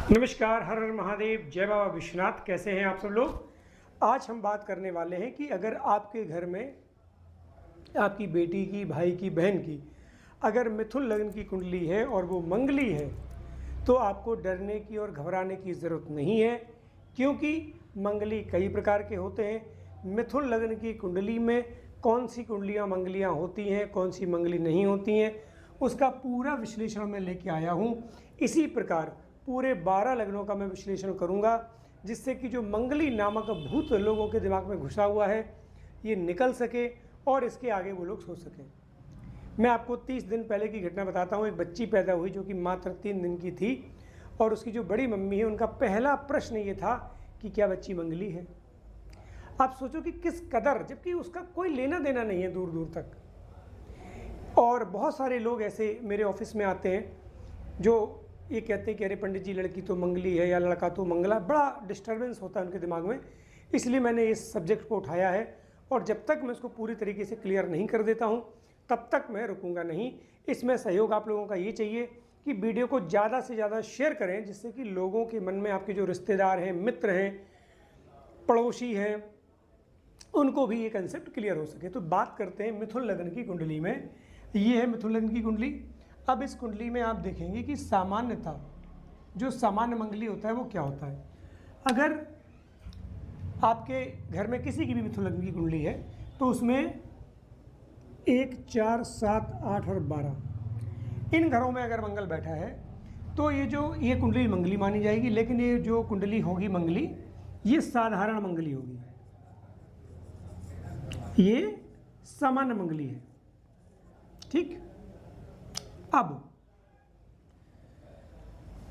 नमस्कार, हर हर महादेव, जय बाबा विश्वनाथ। कैसे हैं आप सब लोग। आज हम बात करने वाले हैं कि अगर आपके घर में आपकी बेटी की, भाई की, बहन की अगर मिथुन लग्न की कुंडली है और वो मंगली है तो आपको डरने की और घबराने की ज़रूरत नहीं है, क्योंकि मंगली कई प्रकार के होते हैं। मिथुन लग्न की कुंडली में कौन सी कुंडलियाँ मंगलियाँ होती हैं, कौन सी मंगली नहीं होती हैं, उसका पूरा विश्लेषण मैं लेके आया हूँ। इसी प्रकार पूरे 12 लग्नों का मैं विश्लेषण करूंगा, जिससे कि जो मंगली नामक भूत लोगों के दिमाग में घुसा हुआ है ये निकल सके और इसके आगे वो लोग सोच सकें। मैं आपको 30 दिन पहले की घटना बताता हूँ। एक बच्ची पैदा हुई जो कि मात्र 3 दिन की थी और उसकी जो बड़ी मम्मी है उनका पहला प्रश्न ये था कि क्या बच्ची मंगली है। आप सोचो कि किस कदर, जबकि उसका कोई लेना देना नहीं है दूर दूर तक। और बहुत सारे लोग ऐसे मेरे ऑफिस में आते हैं जो ये कहते हैं कि अरे पंडित जी, लड़की तो मंगली है या लड़का तो मंगला। बड़ा डिस्टर्बेंस होता है उनके दिमाग में, इसलिए मैंने इस सब्जेक्ट को उठाया है। और जब तक मैं इसको पूरी तरीके से क्लियर नहीं कर देता हूँ तब तक मैं रुकूंगा नहीं। इसमें सहयोग आप लोगों का ये चाहिए कि वीडियो को ज़्यादा से ज़्यादा शेयर करें, जिससे कि लोगों के मन में, आपके जो रिश्तेदार हैं, मित्र हैं, पड़ोसी हैं, उनको भी ये कंसेप्ट क्लियर हो सके। तो बात करते हैं मिथुन लग्न की कुंडली में। ये है मिथुन लग्न की कुंडली। अब इस कुंडली में आप देखेंगे कि सामान्यतः जो सामान्य मंगली होता है वो क्या होता है। अगर आपके घर में किसी की भी मिथुन लग्न की कुंडली है तो उसमें 1, 4, 7, 8 और 12 इन घरों में अगर मंगल बैठा है तो ये कुंडली मंगली मानी जाएगी। लेकिन ये जो कुंडली होगी मंगली, ये साधारण मंगली होगी, ये सामान्य मंगली है। ठीक। अब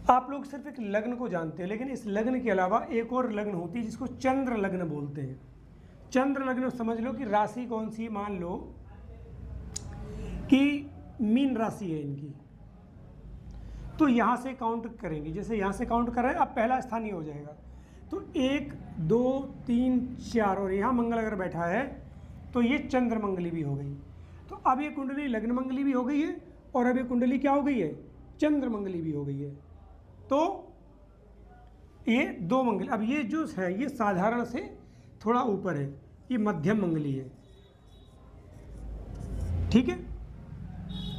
आप लोग सिर्फ एक लग्न को जानते हैं, लेकिन इस लग्न के अलावा एक और लग्न होती है जिसको चंद्र लग्न बोलते हैं। चंद्र लग्न समझ लो कि राशि कौन सी, मान लो कि मीन राशि है इनकी, तो यहां से काउंट करेंगे। जैसे यहां से काउंट कर रहे हैं, अब पहला स्थान ही हो जाएगा। तो 1, 2, 3, 4 और यहां मंगल अगर बैठा है तो ये चंद्र मंगली भी हो गई। तो अब ये कुंडली लग्न मंगली भी हो गई है और अब ये कुंडली क्या हो गई है, चंद्र मंगली भी हो गई है। तो ये 2 मंगली। अब ये जो है ये साधारण से थोड़ा ऊपर है, ये मध्यम मंगली है। ठीक है।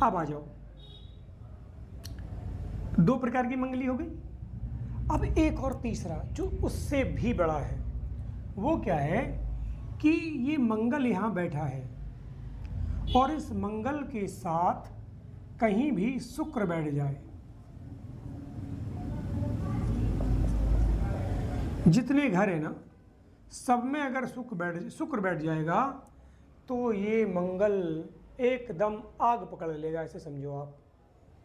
अब आ जाओ, 2 प्रकार की मंगली हो गई। अब एक और तीसरा जो उससे भी बड़ा है वो क्या है कि ये मंगल यहां बैठा है और इस मंगल के साथ कहीं भी शुक्र बैठ जाए। जितने घर है ना, सब में अगर शुक्र बैठ जाएगा तो ये मंगल एकदम आग पकड़ लेगा। ऐसे समझो आप,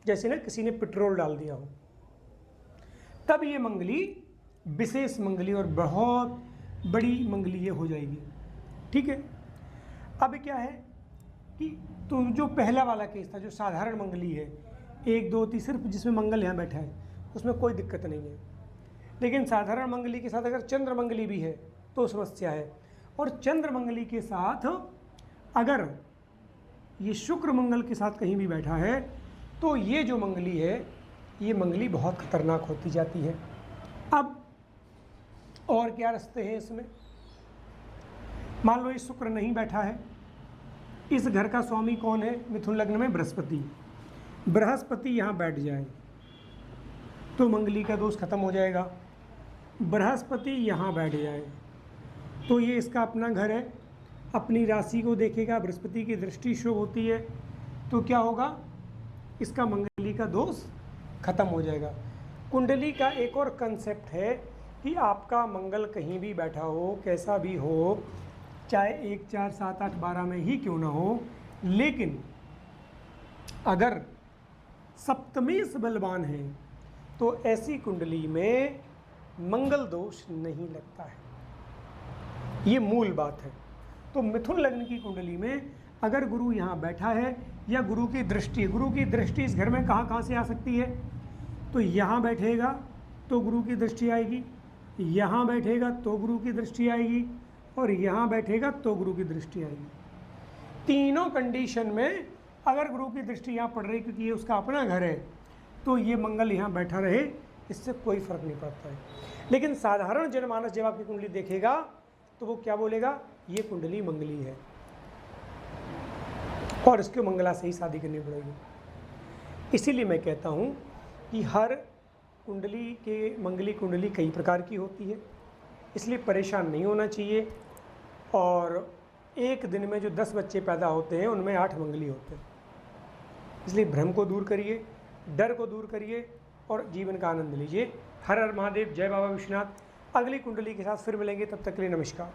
जैसे ना किसी ने पेट्रोल डाल दिया हो। तब ये मंगली विशेष मंगली और बहुत बड़ी मंगली ये हो जाएगी। ठीक है। अब क्या है कि तो जो पहला वाला केस था, जो साधारण मंगली है, 1, 2, 3 सिर्फ जिसमें मंगल यहाँ बैठा है, उसमें कोई दिक्कत नहीं है। लेकिन साधारण मंगली के साथ अगर चंद्र मंगली भी है तो समस्या है। और चंद्र मंगली के साथ अगर ये शुक्र मंगल के साथ कहीं भी बैठा है तो ये जो मंगली है, ये मंगली बहुत खतरनाक होती जाती है। अब और क्या रास्ते हैं इसमें। मान लो ये शुक्र नहीं बैठा है, इस घर का स्वामी कौन है मिथुन लग्न में, बृहस्पति। बृहस्पति यहाँ बैठ जाए तो मंगली का दोष खत्म हो जाएगा। बृहस्पति यहाँ बैठ जाए तो ये इसका अपना घर है, अपनी राशि को देखेगा, बृहस्पति की दृष्टि शुभ होती है, तो क्या होगा, इसका मंगली का दोष खत्म हो जाएगा। कुंडली का एक और कंसेप्ट है कि आपका मंगल कहीं भी बैठा हो, कैसा भी हो, चाहे 1, 4, 7, 8, 12 में ही क्यों ना हो, लेकिन अगर सप्तमी से बलवान है तो ऐसी कुंडली में मंगल दोष नहीं लगता है। ये मूल बात है। तो मिथुन लग्न की कुंडली में अगर गुरु यहाँ बैठा है या गुरु की दृष्टि इस घर में कहाँ कहाँ से आ सकती है, तो यहाँ बैठेगा तो गुरु की दृष्टि आएगी, यहाँ बैठेगा तो गुरु की दृष्टि आएगी और यहाँ बैठेगा तो गुरु की दृष्टि आएगी। तीनों कंडीशन में अगर गुरु की दृष्टि यहाँ पड़ रही, क्योंकि ये उसका अपना घर है, तो ये मंगल यहाँ बैठा रहे, इससे कोई फर्क नहीं पड़ता है। लेकिन साधारण जनमानस जब आपकी कुंडली देखेगा तो वो क्या बोलेगा, ये कुंडली मंगली है और इसको मंगला से ही शादी करनी पड़ेगी। इसीलिए मैं कहता हूँ कि हर कुंडली के मंगली कुंडली कई प्रकार की होती है, इसलिए परेशान नहीं होना चाहिए। और एक दिन में जो 10 बच्चे पैदा होते हैं उनमें 8 मंगली होते हैं। इसलिए भ्रम को दूर करिए, डर को दूर करिए और जीवन का आनंद लीजिए। हर हर महादेव, जय बाबा विश्वनाथ। अगली कुंडली के साथ फिर मिलेंगे, तब तक के लिए नमस्कार।